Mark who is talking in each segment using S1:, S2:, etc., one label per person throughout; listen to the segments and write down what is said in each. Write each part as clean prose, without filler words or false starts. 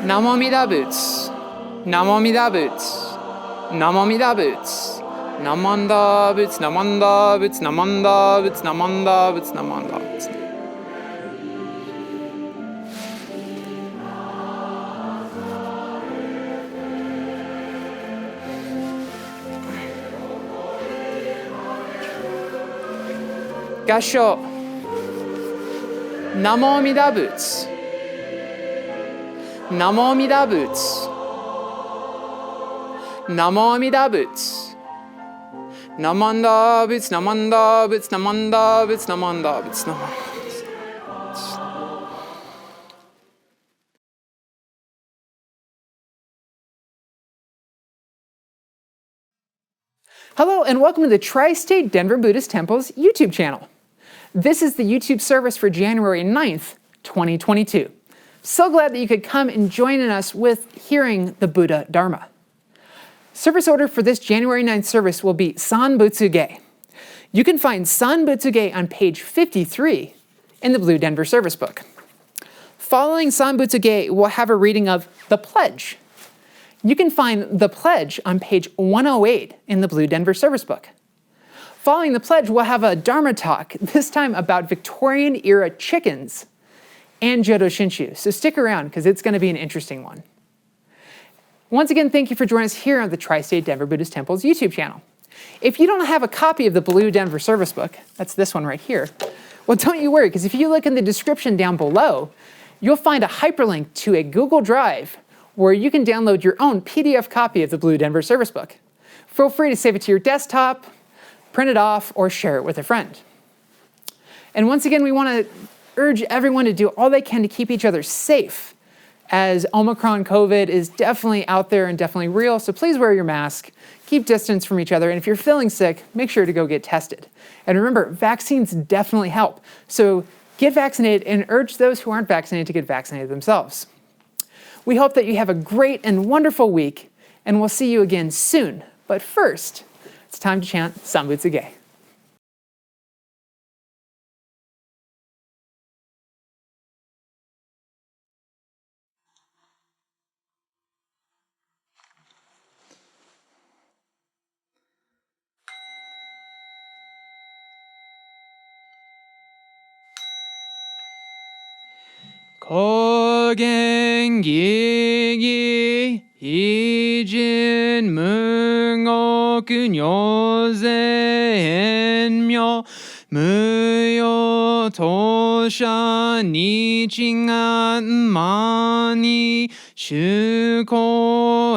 S1: Namo Amida Buddha. Namo Amida Buddha. Namo Amida Buddha. Namanda Buddha. Namanda Buddha. Namanda Buddha. Namanda Buddha. Namanda Buddha. Gasho. Namo Amida Buddha. Namo Amida Buddha. Namo Amida Buddha. Namanda Buddha. Namanda Buddha. Namanda Buddha. Namanda Buddha. Hello and welcome to the Tri-State Denver Buddhist Temple's YouTube channel. This is the YouTube service for January 9th, 2022. So glad that you could come and join in us with hearing the Buddha Dharma. Service order for this January 9th service will be Sanbutsuge. You can find Sanbutsuge on page 53 in the Blue Denver Service Book. Following Sanbutsuge, we'll have a reading of the Pledge. You can find the Pledge on page 108 in the Blue Denver Service Book. Following the Pledge, we'll have a Dharma talk, this time about Victorian-era chickens and Jodo Shinshu. So stick around, because it's going to be an interesting one. Once again, thank you for joining us here on the Tri-State Denver Buddhist Temple's YouTube channel. If you don't have a copy of the Blue Denver Service Book, that's this one right here, well, don't you worry, because if you look in the description down below, you'll find a hyperlink to a Google Drive where you can download your own PDF copy of the Blue Denver Service Book. Feel free to save it to your desktop, print it off, or share it with a friend. And once again, we want to urge everyone to do all they can to keep each other safe, as Omicron COVID is definitely out there and definitely real, so please wear your mask, keep distance from each other, and if you're feeling sick, make sure to go get tested. And remember, vaccines definitely help, so get vaccinated and urge those who aren't vaccinated to get vaccinated themselves. We hope that you have a great and wonderful week, and we'll see you again soon. But first, it's time to chant Sanbutsuge. Kogen gigi hijin mungoku nyoze enmyo muyo tosha nichingan mani shuko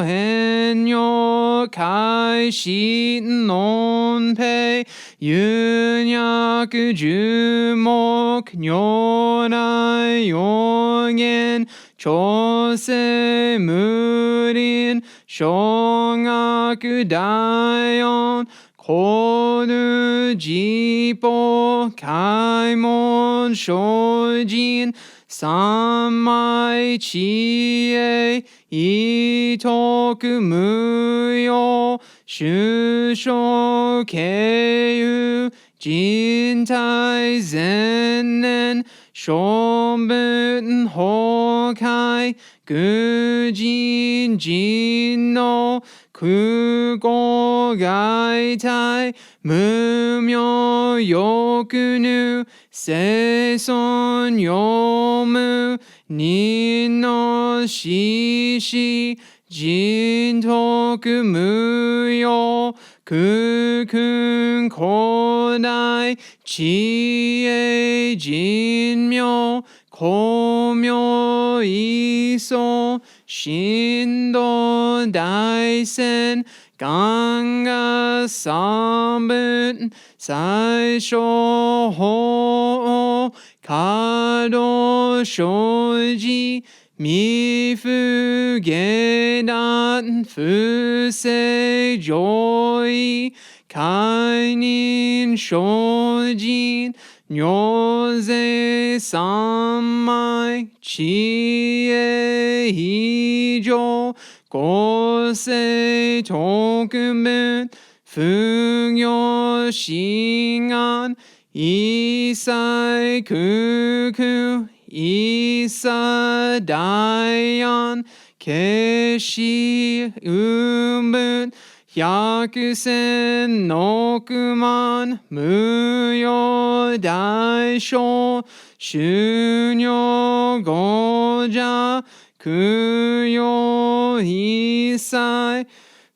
S1: enyo kaishi nonpei yunyaku jumok nyorai yongen chose murin shongaku dayon kodu jipo kaimon shojin sammai chie itoku muyo shusho keiyu jintai zennen shobun hokai gujin jin no kugo gaitai mumyo yokunu seison yomu ninno shishi jintoku muyo kukun kodai chie jinmyo komyo iso shindo daisen ganga sambun saisho ho kado shoji mifu gedan fuse joy kainin shojin nyoze sammai chie hijo kose tokumun fugyo shingan isai kuku
S2: 一切大安消し生む百千億万無用大小修行語者供養一切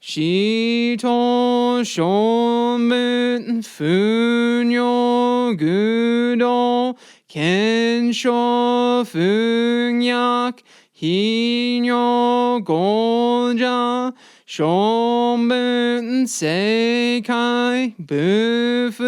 S2: 使徒書文不尿愚道検証不逆非尿語者書文世界不不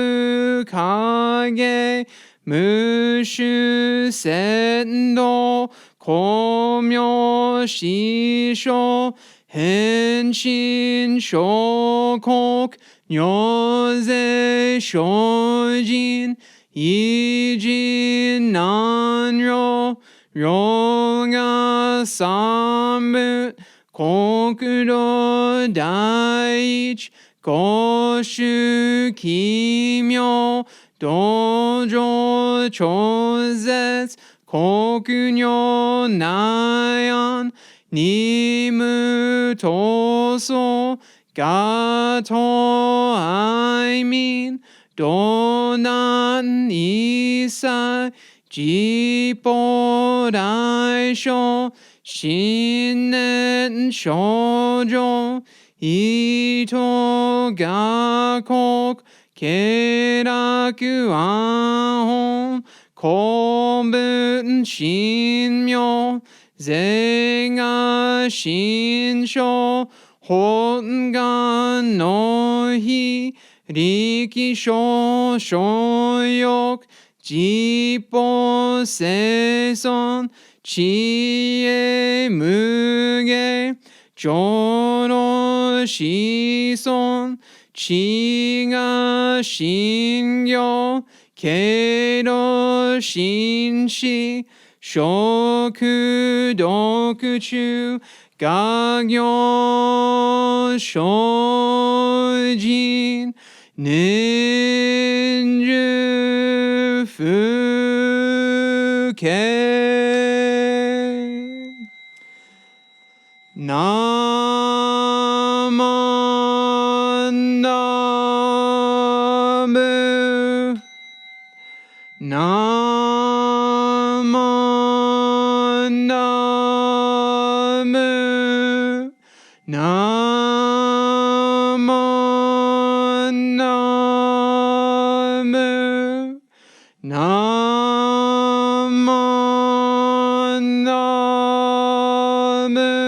S2: 影無種仙道光明師匠変身諸国如是精進異人難容容が三部国土第一五種奇妙道場超絶国女内安任務闘争ガト愛民道南一切実法大小新年少女伊藤雅国慶楽安本公文神妙是が神書本願の日力所所欲実法生存知恵無下浄土子孫知が信行経路心思食読中画行精進年中不敬ナマンダムナマンダムナマンダムナマンダム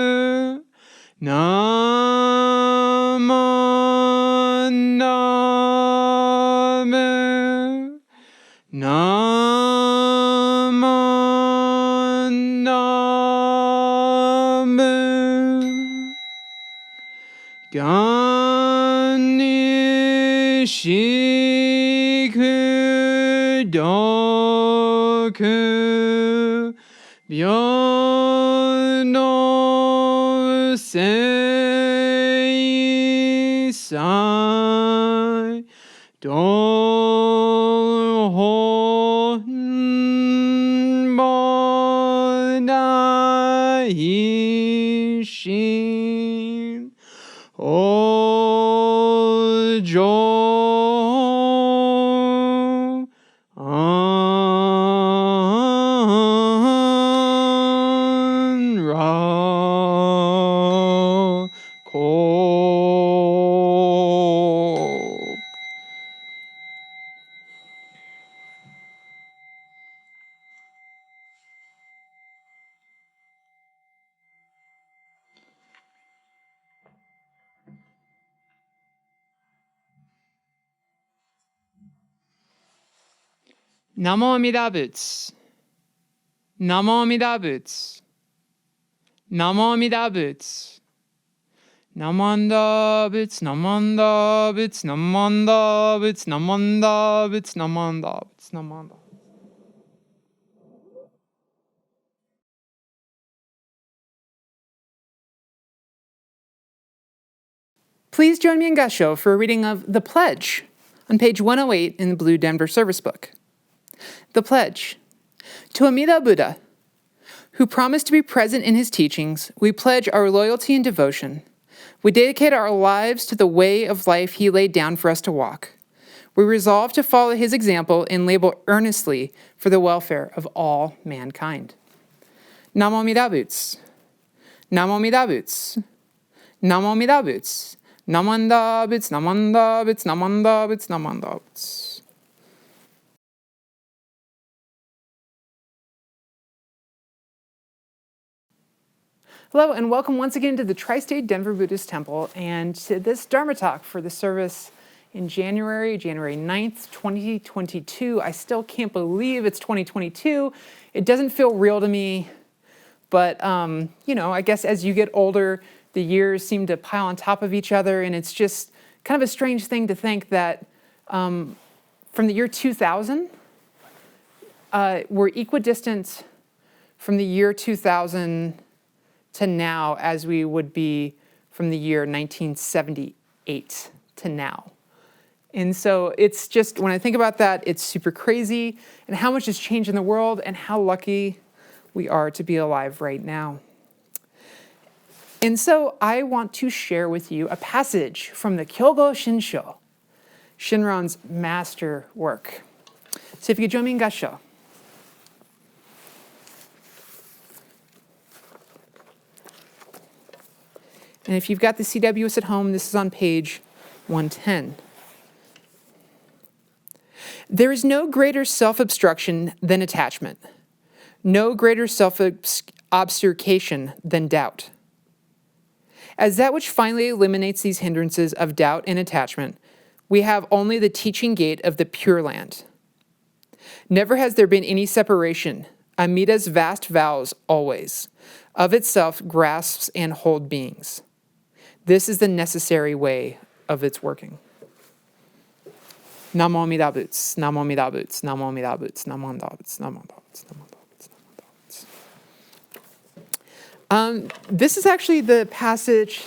S2: ナマンダムナマンダムがんにしくどく平等聖祭道本菩提心お浄安らこ
S1: ナモアミダ仏ナモアミダ仏ナモアミダ仏ナマンダ仏ナマンダ仏ナマンダ仏ナマンダ仏ナマンダ仏ナマンダ。Please join me in Gasho for a reading of The Pledge on page 108 in the Blue Denver Service Book. The Pledge. To Amida Buddha, who promised to be present in his teachings, we pledge our loyalty and devotion. We dedicate our lives to the way of life he laid down for us to walk. We resolve to follow his example and labor earnestly for the welfare of all mankind. Namo Amida Butsu. Namo Amida Butsu. Namo Amida Butsu. Namanda Butsu, Namanda Butsu, Namanda Butsu, Namanda Butsu. Hello and welcome once again to the Tri-State Denver Buddhist Temple and to this Dharma talk for the service in January 9th, 2022. I still can't believe it's 2022. It doesn't feel real to me, but I guess as you get older, the years seem to pile on top of each other, and it's just kind of a strange thing to think that from the year 2000, we're equidistant from the year 2000 to now as we would be from the year 1978 to now. And so it's just, when I think about that, it's super crazy and how much has changed in the world and how lucky we are to be alive right now. And so I want to share with you a passage from the Jodo Shinshu, Shinran's master work. So if you could join me in Gassho. And if you've got the CWS at home, this is on page 110. There is no greater self-obstruction than attachment, no greater self-obfuscation than doubt. As that which finally eliminates these hindrances of doubt and attachment, we have only the teaching gate of the Pure Land. Never has there been any separation. Amida's vast vows always, of itself grasps and hold beings. This is the necessary way of its working. Namo Amida Butsu, Namo Amida Butsu, Namo Amida Butsu, Namo Amida Butsu, Namo Amida Butsu, Namo Amida Butsu, Namo Amida Butsu. This is actually the passage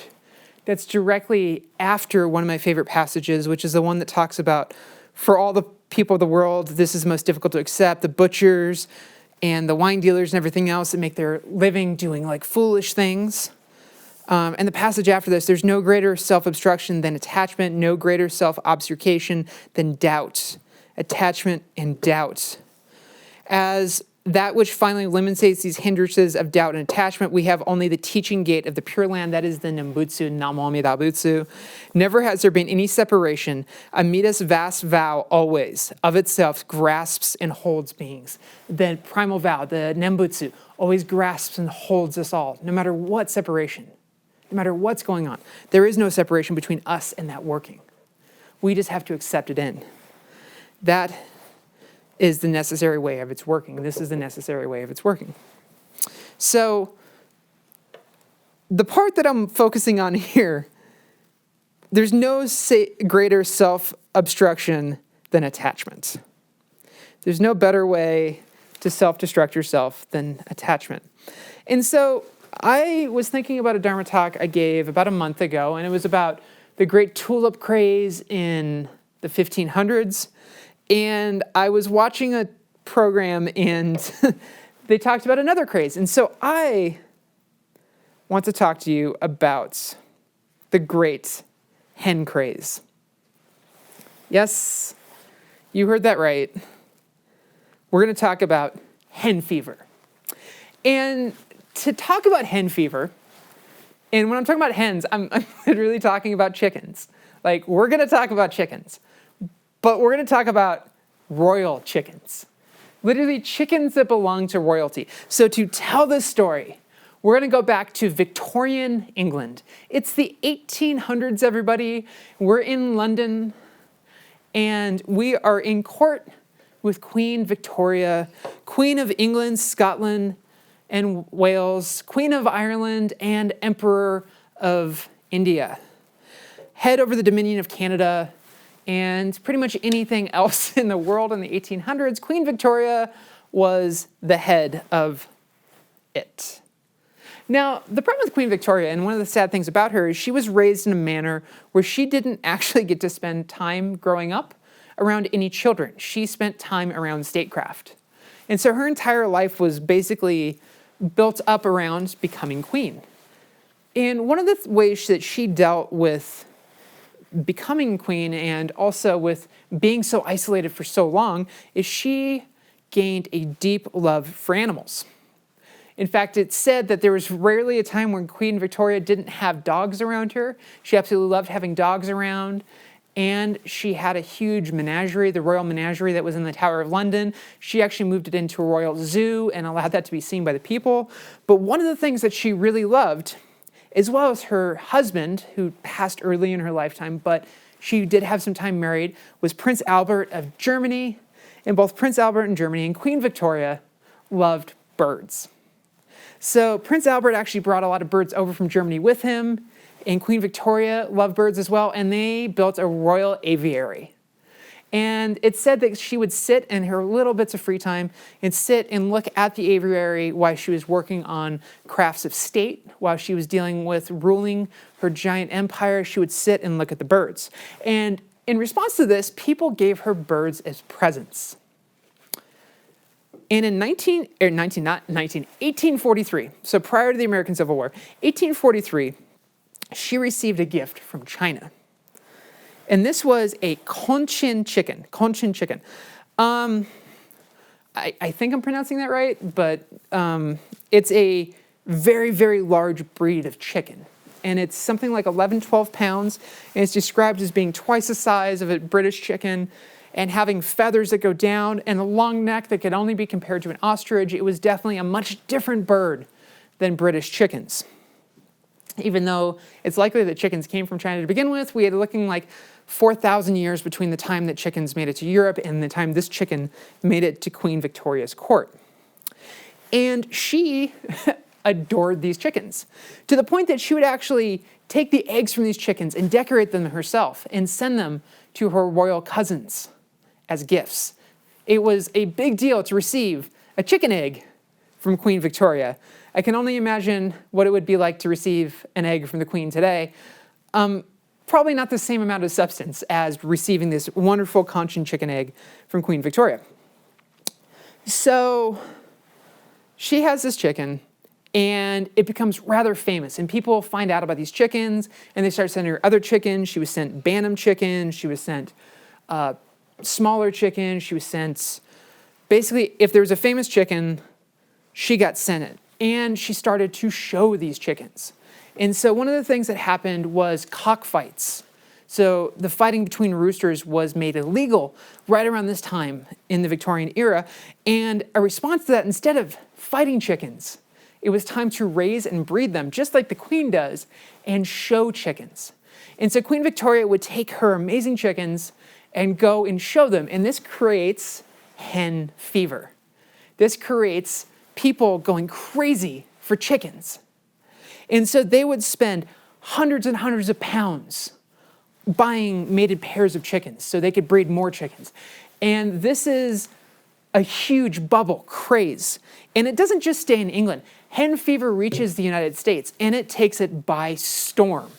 S1: that's directly after one of my favorite passages, which is the one that talks about, for all the people of the world, this is most difficult to accept, the butchers and the wine dealers and everything else that make their living doing like foolish things. And the passage after this, there's no greater self-obstruction than attachment, no greater self-obfuscation than doubt. Attachment and doubt. As that which finally eliminates these hindrances of doubt and attachment, we have only the teaching gate of the Pure Land, that is the Nembutsu, Namo Amida Butsu. Never has there been any separation. Amida's vast vow always, of itself, grasps and holds beings. The primal vow, the Nembutsu, always grasps and holds us all, no matter what separation. No matter what's going on, there is no separation between us and that working. We just have to accept it in. That is the necessary way of its working. This is the necessary way of its working. So the part that I'm focusing on here, there's no greater self-obstruction than attachment. There's no better way to self-destruct yourself than attachment. And so I was thinking about a Dharma talk I gave about a month ago, and it was about the great tulip craze in the 1500s. And I was watching a program, and they talked about another craze. And so I want to talk to you about the great hen craze. Yes, you heard that right. We're going to talk about hen fever. And to talk about hen fever, and when I'm talking about hens, I'm literally talking about chickens. Like, we're going to talk about chickens, but we're going to talk about royal chickens. Literally chickens that belong to royalty. So to tell this story, we're going to go back to Victorian England. It's the 1800s, everybody. We're in London, and we are in court with Queen Victoria, Queen of England, Scotland, and Wales, Queen of Ireland, and Emperor of India. Head over the Dominion of Canada, and pretty much anything else in the world in the 1800s, Queen Victoria was the head of it. Now, the problem with Queen Victoria, and one of the sad things about her, is she was raised in a manner where she didn't actually get to spend time growing up around any children. She spent time around statecraft. And so her entire life was basically built up around becoming queen. And one of the ways that she dealt with becoming queen and also with being so isolated for so long is she gained a deep love for animals. In fact, it's said that there was rarely a time when Queen Victoria didn't have dogs around her. She absolutely loved having dogs around. And she had a huge menagerie, the royal menagerie that was in the Tower of London. She actually moved it into a royal zoo and allowed that to be seen by the people. But one of the things that she really loved, as well as her husband, who passed early in her lifetime, but she did have some time married, was Prince Albert of Germany. And both Prince Albert in Germany and Queen Victoria loved birds. So Prince Albert actually brought a lot of birds over from Germany with him, and Queen Victoria loved birds as well, and they built a royal aviary. And it's said that she would sit in her little bits of free time and sit and look at the aviary while she was working on crafts of state, while she was dealing with ruling her giant empire. She would sit and look at the birds. And in response to this, people gave her birds as presents. And in 1843, so prior to the American Civil War, 1843, she received a gift from China. And this was a Cochin chicken. Cochin chicken. I think I'm pronouncing that right, but it's a very, very large breed of chicken. And it's something like 11, 12 pounds. And it's described as being twice the size of a British chicken and having feathers that go down and a long neck that could only be compared to an ostrich. It was definitely a much different bird than British chickens. Even though it's likely that chickens came from China to begin with, we had looking like 4,000 years between the time that chickens made it to Europe and the time this chicken made it to Queen Victoria's court. And she adored these chickens to the point that she would actually take the eggs from these chickens and decorate them herself and send them to her royal cousins as gifts. It was a big deal to receive a chicken egg from Queen Victoria. I can only imagine what it would be like to receive an egg from the Queen today. Probably not the same amount of substance as receiving this wonderful Cochin chicken egg from Queen Victoria. So she has this chicken, and it becomes rather famous. And people find out about these chickens, and they start sending her other chickens. She was sent Bantam chicken. She was sent smaller chicken. She was sent, basically, if there was a famous chicken, she got sent it. And she started to show these chickens. And so one of the things that happened was cockfights. So the fighting between roosters was made illegal right around this time in the Victorian era. And a response to that, instead of fighting chickens, it was time to raise and breed them, just like the Queen does, and show chickens. And so Queen Victoria would take her amazing chickens and go and show them. And this creates hen fever. This creates people going crazy for chickens. And so they would spend hundreds and hundreds of pounds buying mated pairs of chickens so they could breed more chickens. And this is a huge bubble craze. And it doesn't just stay in England. Hen fever reaches the United States, and it takes it by storm.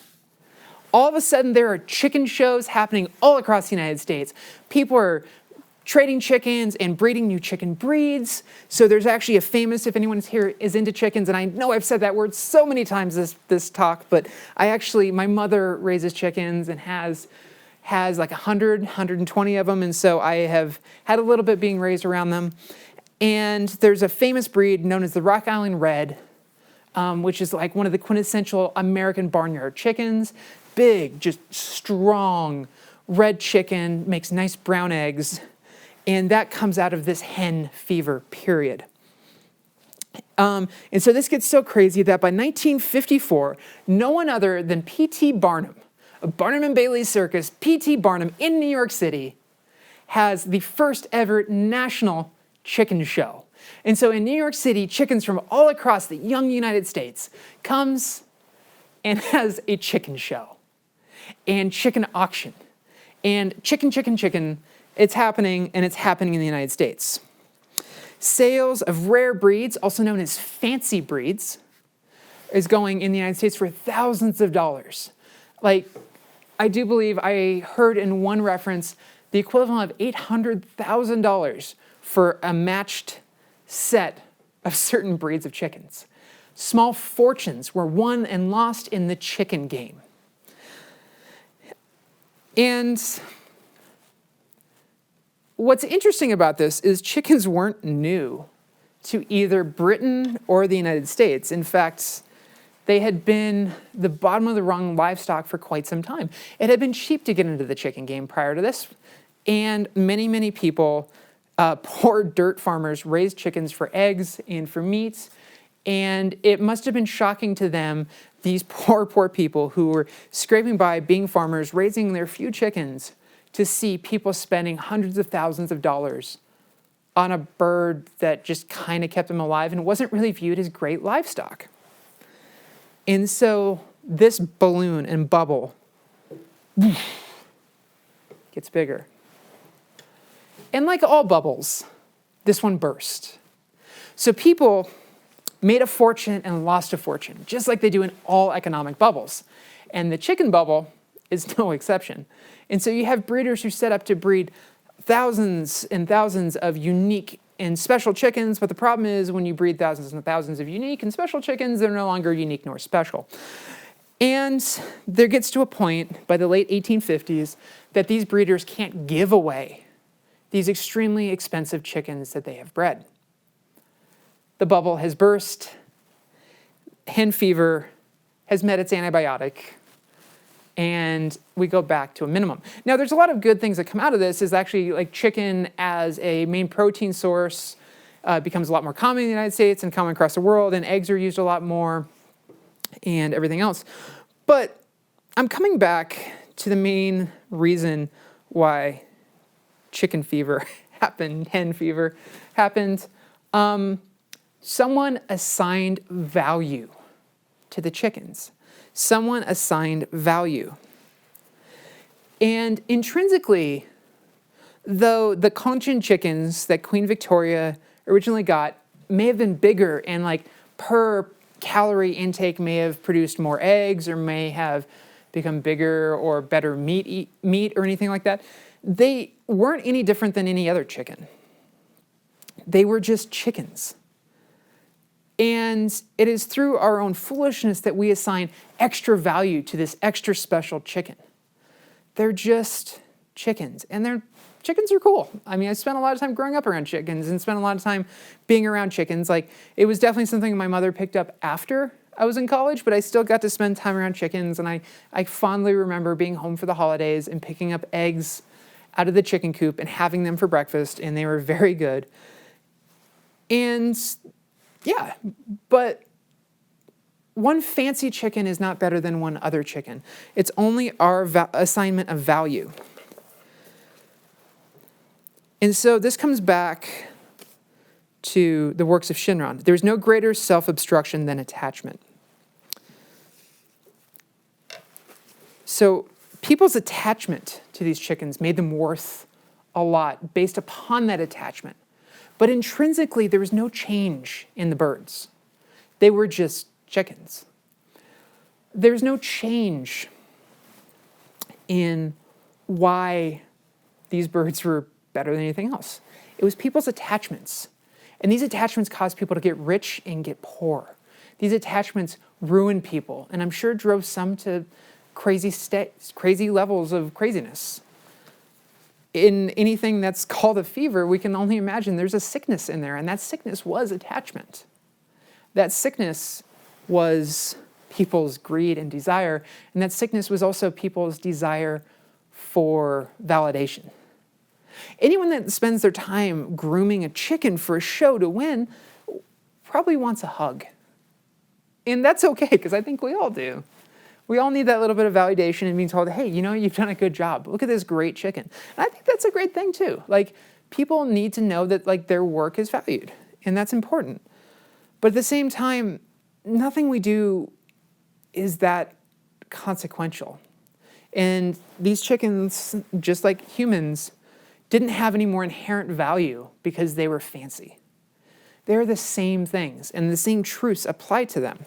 S1: All of a sudden, there are chicken shows happening all across the United States. People are trading chickens and breeding new chicken breeds. So there's actually a famous, if anyone here is into chickens, and I know I've said that word so many times this talk, but my mother raises chickens and has like 100, 120 of them, and so I have had a little bit being raised around them. And there's a famous breed known as the Rock Island Red, which is like one of the quintessential American barnyard chickens. Big, just strong red chicken, makes nice brown eggs. And that comes out of this hen fever period. And so this gets so crazy that by 1954, no one other than P.T. Barnum, of Barnum and Bailey's Circus, P.T. Barnum in New York City, has the first ever national chicken show. And so in New York City, chickens from all across the young United States comes and has a chicken show and chicken auction and chicken. It's happening, and it's happening in the United States. Sales of rare breeds, also known as fancy breeds, is going in the United States for thousands of dollars. Like, I do believe I heard in one reference the equivalent of $800,000 for a matched set of certain breeds of chickens. Small fortunes were won and lost in the chicken game. And what's interesting about this is chickens weren't new to either Britain or the United States. In fact, they had been the bottom of the rung livestock for quite some time. It had been cheap to get into the chicken game prior to this, and many people, poor dirt farmers, raised chickens for eggs and for meat, and it must have been shocking to them, these poor people who were scraping by being farmers, raising their few chickens, to see people spending hundreds of thousands of dollars on a bird that just kind of kept them alive and wasn't really viewed as great livestock. And so this balloon and bubble gets bigger. And like all bubbles, this one burst. So people made a fortune and lost a fortune, just like they do in all economic bubbles. And the chicken bubble is no exception. And so you have breeders who set up to breed thousands and thousands of unique and special chickens, but the problem is when you breed thousands and thousands of unique and special chickens, they're no longer unique nor special. And there gets to a point by the late 1850s that these breeders can't give away these extremely expensive chickens that they have bred. The bubble has burst. Hen fever has met its antibiotic, and we go back to a minimum. Now, there's a lot of good things that come out of this. Is actually like chicken as a main protein source becomes a lot more common in the United States and common across the world, and eggs are used a lot more and everything else. But I'm coming back to the main reason why chicken fever happened, hen fever happened. Someone assigned value to the chickens. Someone assigned value. And intrinsically, though the Cochin chickens that Queen Victoria originally got may have been bigger and like per calorie intake may have produced more eggs or may have become bigger or better meat or anything like that, they weren't any different than any other chicken. They were just chickens. And it is through our own foolishness that we assign extra value to this extra special chicken. They're just chickens, and chickens are cool. I mean, I spent a lot of time growing up around chickens and spent a lot of time being around chickens. Like, it was definitely something my mother picked up after I was in college, but I still got to spend time around chickens, and I fondly remember being home for the holidays and picking up eggs out of the chicken coop and having them for breakfast, and they were very good. And yeah, but one fancy chicken is not better than one other chicken. It's only our assignment of value. And so this comes back to the works of Shinran. There's no greater self-obstruction than attachment. So people's attachment to these chickens made them worth a lot based upon that attachment. But intrinsically, there was no change in the birds. They were just chickens. There's no change in why these birds were better than anything else. It was people's attachments. And these attachments caused people to get rich and get poor. These attachments ruined people, and I'm sure drove some to crazy levels of craziness. In anything that's called a fever, we can only imagine there's a sickness in there, and that sickness was attachment. That sickness was people's greed and desire, and that sickness was also people's desire for validation. Anyone that spends their time grooming a chicken for a show to win probably wants a hug. And that's okay, because I think we all do. We all need that little bit of validation and being told, hey, you've done a good job. Look at this great chicken. And I think that's a great thing too. Like, people need to know that their work is valued, and that's important. But at the same time, nothing we do is that consequential. And these chickens, just like humans, didn't have any more inherent value because they were fancy. They're the same things, and the same truths apply to them.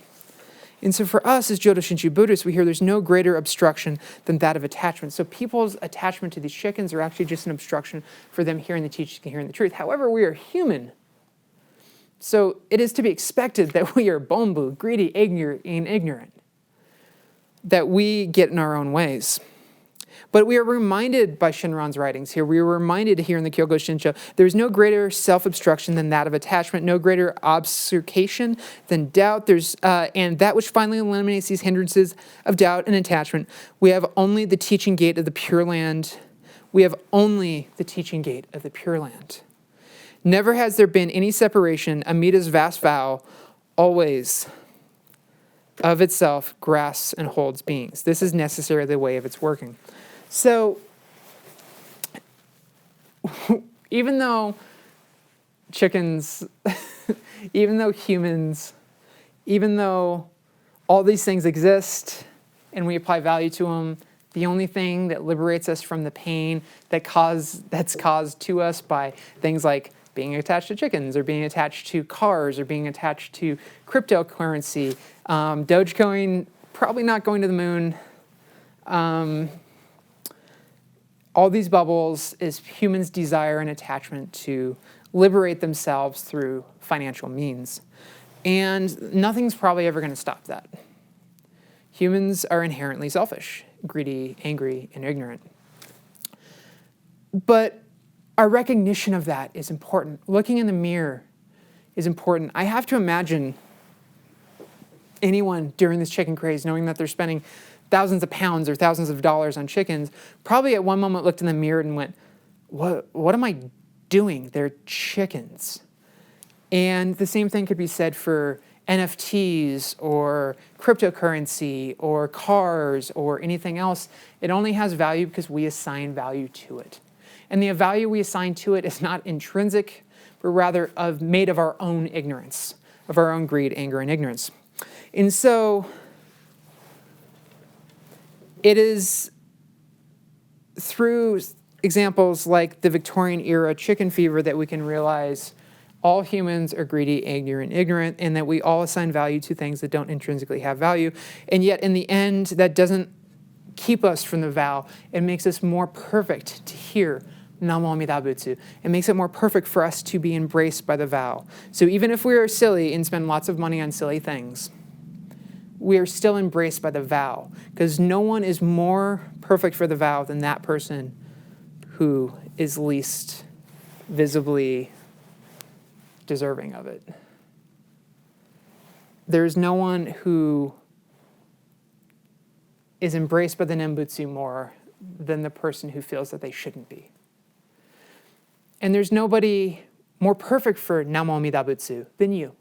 S1: And so for us as Jodo Shinshu Buddhists, we hear there's no greater obstruction than that of attachment. So people's attachment to these chickens are actually just an obstruction for them hearing the teachings and hearing the truth. However, we are human. So it is to be expected that we are bombu, greedy, ignorant, that we get in our own ways. But we are reminded by Shinran's writings here, we are reminded here in the Jodo Shinshu, there is no greater self-obstruction than that of attachment, no greater obfuscation than doubt. And that which finally eliminates these hindrances of doubt and attachment, we have only the teaching gate of the Pure Land. We have only the teaching gate of the Pure Land. Never has there been any separation. Amida's vast vow always of itself grasps and holds beings. This is necessarily the way of its working. So, even though chickens, even though humans, even though all these things exist and we apply value to them, the only thing that liberates us from the pain that's caused to us by things like being attached to chickens or being attached to cars or being attached to cryptocurrency, Dogecoin probably not going to the moon, all these bubbles is humans' desire and attachment to liberate themselves through financial means. And nothing's probably ever going to stop that. Humans are inherently selfish, greedy, angry, and ignorant. But our recognition of that is important. Looking in the mirror is important. I have to imagine anyone during this chicken craze, knowing that they're spending thousands of pounds or thousands of dollars on chickens, probably at one moment looked in the mirror and went, what am I doing? They're chickens. And the same thing could be said for NFTs or cryptocurrency or cars or anything else. It only has value because we assign value to it. And the value we assign to it is not intrinsic, but rather made of our own ignorance, of our own greed, anger, and ignorance. And so it is through examples like the Victorian era chicken fever that we can realize all humans are greedy, ignorant, and that we all assign value to things that don't intrinsically have value. And yet in the end, that doesn't keep us from the vow. It makes us more perfect to hear Namo Amida Buddha. It makes it more perfect for us to be embraced by the vow. So even if we are silly and spend lots of money on silly things, we are still embraced by the vow, because no one is more perfect for the vow than that person who is least visibly deserving of it. There's no one who is embraced by the Nembutsu more than the person who feels that they shouldn't be. And there's nobody more perfect for Namo Amida Buddha than you.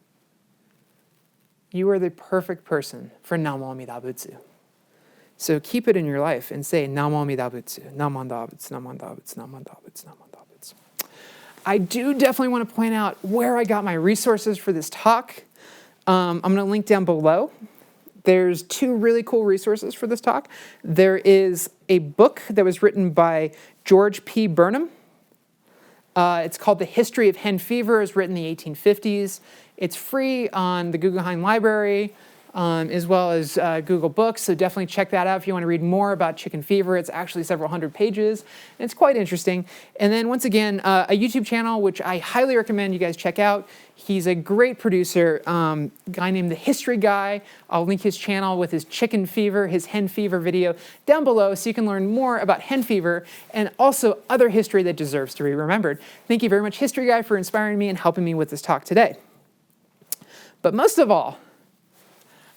S1: You are the perfect person for Namo Amida Buddha. So keep it in your life and say Namo Amida Buddha, Namo Amida Buddha, Namo Amida Buddha, Namo Amida Buddha, Namo Amida Buddha. I do definitely want to point out where I got my resources for this talk. I'm going to link down below. There's two really cool resources for this talk. There is a book that was written by George P. Burnham. It's called The History of Hen Fever. It was written in the 1850s. It's free on the Guggenheim Library, as well as Google Books, so definitely check that out if you want to read more about chicken fever. It's actually several hundred pages, and it's quite interesting. And then once again, a YouTube channel, which I highly recommend you guys check out. He's a great producer, a guy named The History Guy. I'll link his channel with his chicken fever, his hen fever video down below so you can learn more about hen fever and also other history that deserves to be remembered. Thank you very much, History Guy, for inspiring me and helping me with this talk today. But most of all,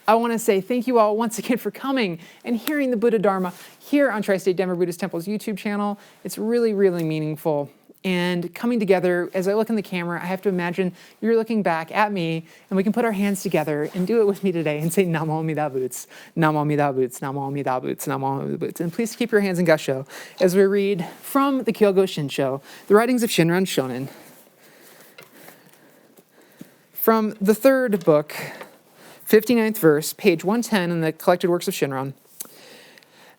S1: I want to say thank you all once again for coming and hearing the Buddha Dharma here on Tri-State Denver Buddhist Temple's YouTube channel. It's really, really meaningful. And coming together, as I look in the camera, I have to imagine you're looking back at me, and we can put our hands together and do it with me today and say Namo Amida Buddha, Namo Amida Buddha, Namo Amida Buddha, Namo Amida Buddha. And please keep your hands in Gassho as we read from the Jodo Shinshu, the writings of Shinran Shonin, from the third book, 59th verse, page 110 in the Collected Works of Shinran.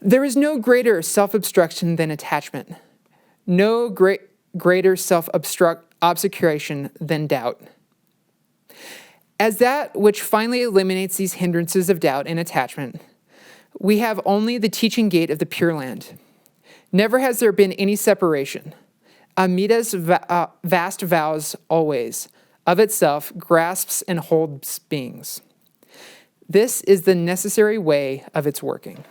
S1: There is no greater self-obstruction than attachment, no greater self-obscuration than doubt. As that which finally eliminates these hindrances of doubt and attachment, we have only the teaching gate of the Pure Land. Never has there been any separation. Amida's vast vows always, of itself grasps and holds beings. This is the necessary way of its working.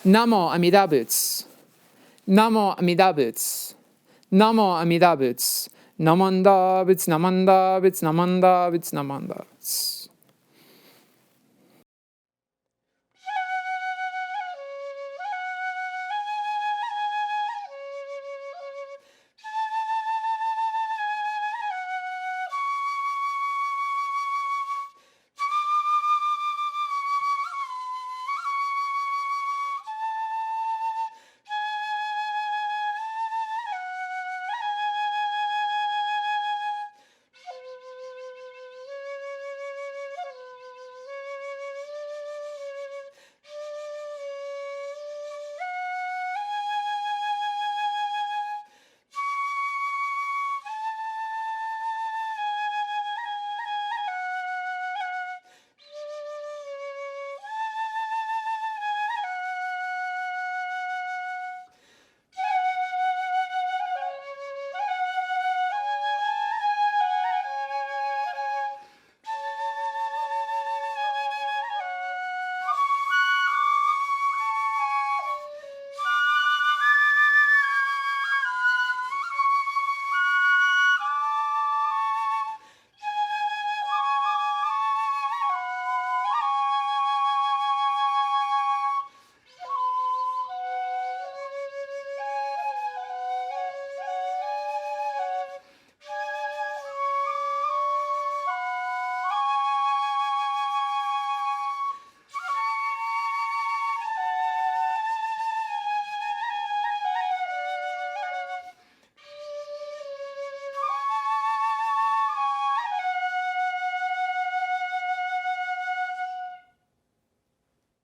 S1: Namo Amida Butsu. Namo Amida Butsu. Namo Amida Butsu. Namanda Butsu, Namanda Butsu, Namanda Butsu, Namanda.